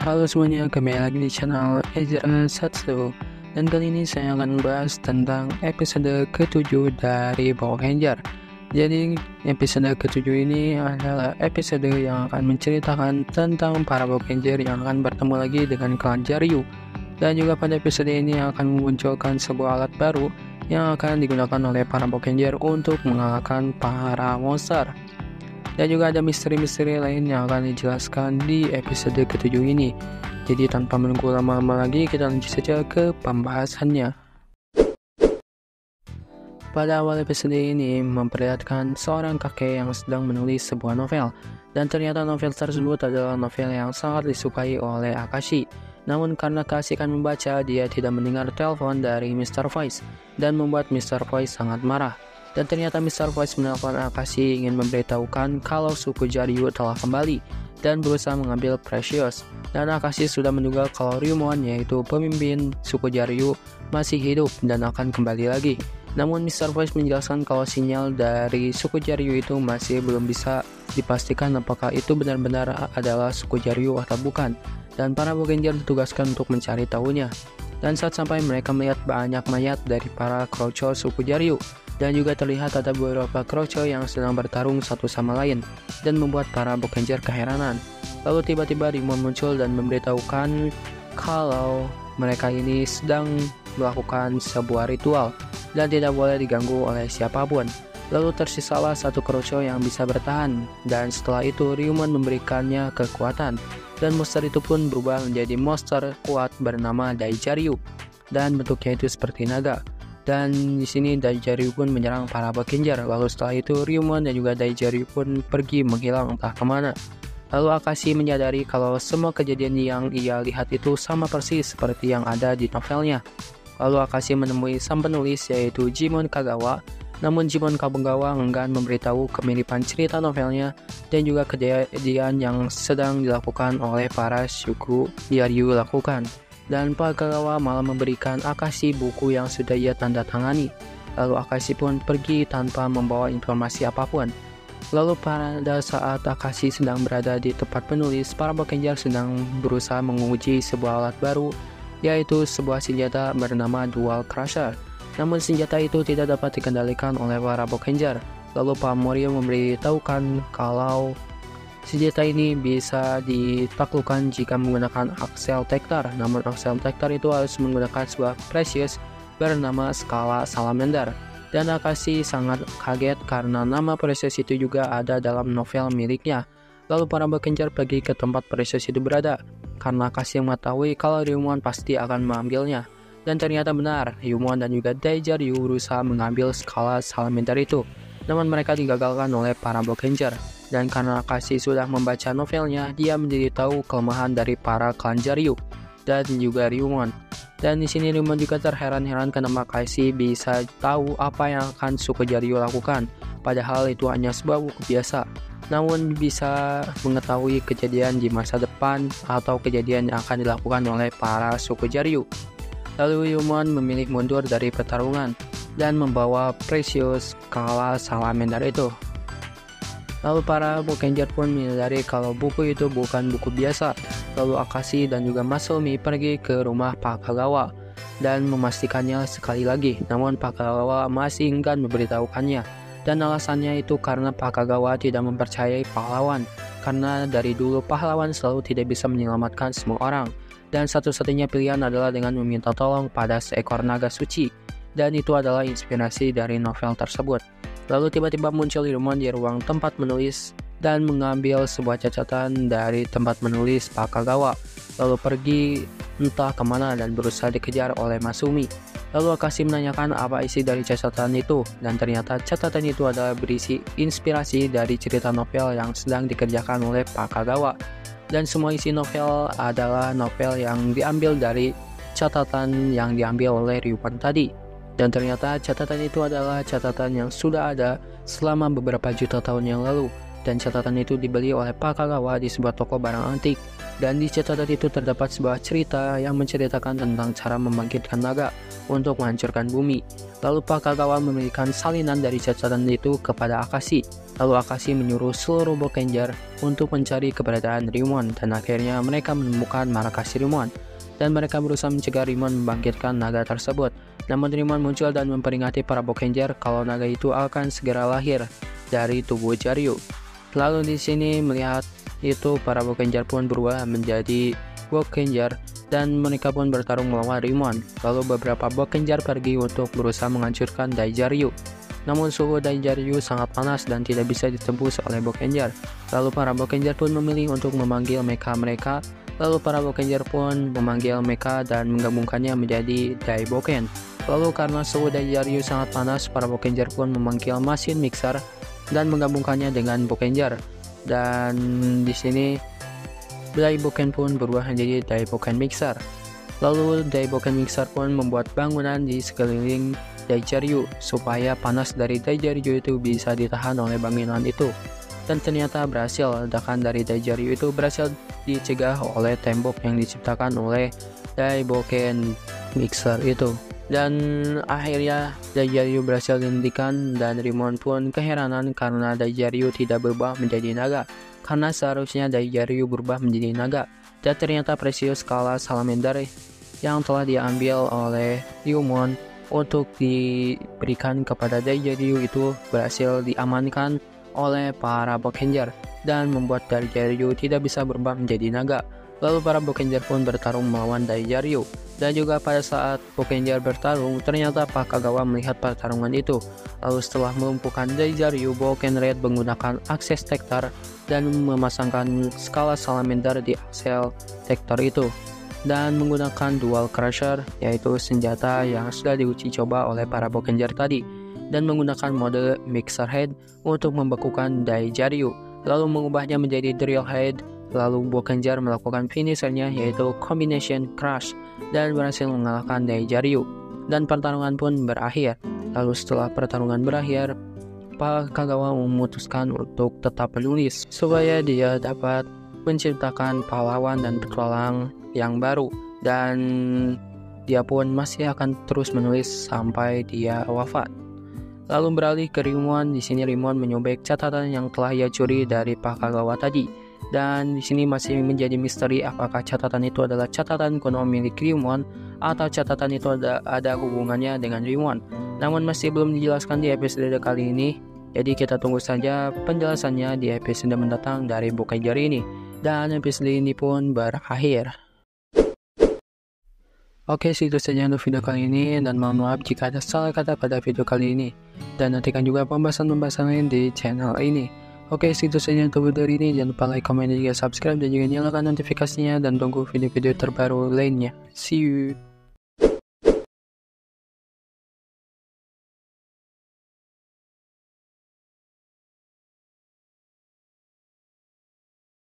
Halo semuanya, kembali lagi di channel Ezra Satsu. Dan kali ini saya akan membahas tentang episode ke-7 dari Power Ranger. Jadi episode ke-7 ini adalah episode yang akan menceritakan tentang para Power Ranger yang akan bertemu lagi dengan klan Jaryu. Dan juga pada episode ini akan memunculkan sebuah alat baru yang akan digunakan oleh para Power Ranger untuk mengalahkan para monster. Dan juga ada misteri-misteri lain yang akan dijelaskan di episode ke-7 ini. Jadi tanpa menunggu lama-lama lagi, kita lanjut saja ke pembahasannya. Pada awal episode ini memperlihatkan seorang kakek yang sedang menulis sebuah novel. Dan ternyata novel tersebut adalah novel yang sangat disukai oleh Akashi. Namun karena keasikan membaca, dia tidak mendengar telepon dari Mr. Voice dan membuat Mr. Voice sangat marah. Dan ternyata Mr. Voice menelpon Akashi ingin memberitahukan kalau suku Jaryu telah kembali dan berusaha mengambil Precious. Dan Akashi sudah menduga kalau Ryumon, yaitu pemimpin suku Jaryu, masih hidup dan akan kembali lagi. Namun Mr. Voice menjelaskan kalau sinyal dari suku Jaryu itu masih belum bisa dipastikan apakah itu benar-benar adalah suku Jaryu atau bukan. Dan para Power Ranger ditugaskan untuk mencari tahunya. Dan saat sampai, mereka melihat banyak mayat dari para Croucho suku Jaryu. Dan juga terlihat ada beberapa Croucho yang sedang bertarung satu sama lain dan membuat para Power Ranger keheranan. Lalu tiba-tiba Ryumon muncul dan memberitahukan kalau mereka ini sedang melakukan sebuah ritual dan tidak boleh diganggu oleh siapapun. Lalu tersisalah satu Croucho yang bisa bertahan, dan setelah itu Ryumon memberikannya kekuatan, dan monster itu pun berubah menjadi monster kuat bernama Daijaryu, dan bentuknya itu seperti naga. Dan di sini Daijaryu pun menyerang para Power Ranger. Lalu setelah itu Ryumon dan juga Daijaryu pun pergi menghilang entah kemana. Lalu Akashi menyadari kalau semua kejadian yang ia lihat itu sama persis seperti yang ada di novelnya. Lalu Akashi menemui sang penulis, yaitu Jimon Kagawa. Namun Jimon Kagawa enggan memberitahu kemiripan cerita novelnya dan juga kejadian yang sedang dilakukan oleh para suku Jaryu lakukan. Dan Pak Kagawa malah memberikan Akashi buku yang sudah ia tanda tangani. Lalu Akashi pun pergi tanpa membawa informasi apapun. Lalu pada saat Akashi sedang berada di tempat penulis, para Power Ranger sedang berusaha menguji sebuah alat baru, yaitu sebuah senjata bernama Dual Crusher. Namun senjata itu tidak dapat dikendalikan oleh para Power Ranger. Lalu Pak Morio memberitahukan kalau senjata ini bisa ditaklukkan jika menggunakan Axel Tector. Namun Axel Tector itu harus menggunakan sebuah Precious bernama Skala Salamander. Dan Akashi sangat kaget karena nama Precious itu juga ada dalam novel miliknya. Lalu para Power Ranger pergi ke tempat Precious itu berada, karena Akashi mengetahui kalau Ryumon pasti akan mengambilnya. Dan ternyata benar, Ryumon dan juga Daijaryu berusaha mengambil Skala Salamander itu. Namun mereka digagalkan oleh para Power Ranger. Dan karena Akashi sudah membaca novelnya, dia menjadi tahu kelemahan dari para klan Jaryu dan juga Ryumon. Dan di sini Ryumon juga terheran-heran kenapa Akashi bisa tahu apa yang akan suku Jaryu lakukan, padahal itu hanya sebuah buku biasa. Namun bisa mengetahui kejadian di masa depan atau kejadian yang akan dilakukan oleh para suku Jaryu. Lalu Ryumon memilih mundur dari pertarungan dan membawa Precious Skala Salamander itu. Lalu para Power Ranger pun menyadari kalau buku itu bukan buku biasa. Lalu Akashi dan juga Masumi pergi ke rumah Pak Kagawa dan memastikannya sekali lagi. Namun Pak Kagawa masih enggan memberitahukannya. Dan alasannya itu karena Pak Kagawa tidak mempercayai pahlawan. Karena dari dulu pahlawan selalu tidak bisa menyelamatkan semua orang. Dan satu-satunya pilihan adalah dengan meminta tolong pada seekor naga suci. Dan itu adalah inspirasi dari novel tersebut. Lalu tiba-tiba muncul Ryumon di ruang tempat menulis dan mengambil sebuah catatan dari tempat menulis Pak Kagawa. Lalu pergi entah kemana dan berusaha dikejar oleh Masumi. Lalu Akashi menanyakan apa isi dari catatan itu, dan ternyata catatan itu adalah berisi inspirasi dari cerita novel yang sedang dikerjakan oleh Pak Kagawa. Dan semua isi novel adalah novel yang diambil dari catatan yang diambil oleh Ryumon tadi. Dan ternyata catatan itu adalah catatan yang sudah ada selama beberapa juta tahun yang lalu. Dan catatan itu dibeli oleh Pak Kagawa di sebuah toko barang antik. Dan di catatan itu terdapat sebuah cerita yang menceritakan tentang cara membangkitkan naga. untuk menghancurkan bumi. Lalu Pak Kagawa memberikan salinan dari catatan itu kepada Akashi. Lalu Akashi menyuruh seluruh Bokenger untuk mencari keberadaan Rimon, dan akhirnya mereka menemukan markas Rimon. Dan mereka berusaha mencegah Rimon membangkitkan naga tersebut. Namun Rimon muncul dan memperingati para Bokenger kalau naga itu akan segera lahir dari tubuh Jaryu. Lalu di sini melihat itu para Bokenger pun berubah menjadi Bokenger dan mereka pun bertarung melawan Rimon. Lalu beberapa Bokenger pergi untuk berusaha menghancurkan Daijaryu. Namun suhu Daijaryu sangat panas dan tidak bisa ditembus oleh Bokenger. Lalu para Bokenger pun memilih untuk memanggil mecha mereka. Lalu para Bokenger pun memanggil mecha dan menggabungkannya menjadi Daiboken. Lalu karena suhu Daijaryu sangat panas, para Bokenger pun memanggil mesin mixer dan menggabungkannya dengan Bokenger. Dan di sini Daiboken pun berubah menjadi Daiboken Mixer. Lalu Daiboken Mixer pun membuat bangunan di sekeliling Daijaryu supaya panas dari Daijaryu itu bisa ditahan oleh bangunan itu. Dan ternyata berhasil, ledakan dari Daijaryu itu berhasil dicegah oleh tembok yang diciptakan oleh Daiboken Mixer itu. Dan akhirnya Daijaryu berhasil dihentikan dan Rimon pun keheranan karena Daijaryu tidak berubah menjadi naga. Karena seharusnya Daijaryu berubah menjadi naga. Dan ternyata Precious Kala Salamander yang telah diambil oleh Ryumon untuk diberikan kepada Daijaryu itu berhasil diamankan oleh para Bokenger dan membuat Daijaryu tidak bisa berubah menjadi naga. Lalu para Bokenger pun bertarung melawan Daijaryu. Dan juga pada saat Bokenger bertarung, ternyata Pak Kagawa melihat pertarungan itu. Lalu setelah melumpuhkan Daijaryu, Boken Red menggunakan akses tektor dan memasangkan skala salamander di aksel tektor itu. Dan menggunakan dual crusher, yaitu senjata yang sudah diuji coba oleh para Bokenger tadi. Dan menggunakan mode mixer head untuk membekukan Daijaryu. Lalu mengubahnya menjadi drill head. Lalu Bokenger melakukan finishernya yaitu combination crush dan berhasil mengalahkan Daijaryu. Dan pertarungan pun berakhir. Lalu setelah pertarungan berakhir, Pak Kagawa memutuskan untuk tetap menulis supaya dia dapat menciptakan pahlawan dan petualang yang baru. Dan dia pun masih akan terus menulis sampai dia wafat. Lalu beralih ke Rimon. Di sini Rimon menyobek catatan yang telah ia curi dari Pak Kagawa tadi. Dan di sini masih menjadi misteri apakah catatan itu adalah catatan kuno milik Rimon atau catatan itu ada hubungannya dengan Rimon. Namun masih belum dijelaskan di episode kali ini. Jadi kita tunggu saja penjelasannya di episode mendatang dari Bokenger ini. Dan episode ini pun berakhir. Oke, segitu saja untuk video kali ini, dan mohon maaf jika ada salah kata pada video kali ini. Dan nantikan juga pembahasan-pembahasan lain di channel ini. Oke, segitu saja untuk video ini. Jangan lupa like, komen, dan juga subscribe, dan juga nyalakan notifikasinya, dan tunggu video-video terbaru lainnya. See you!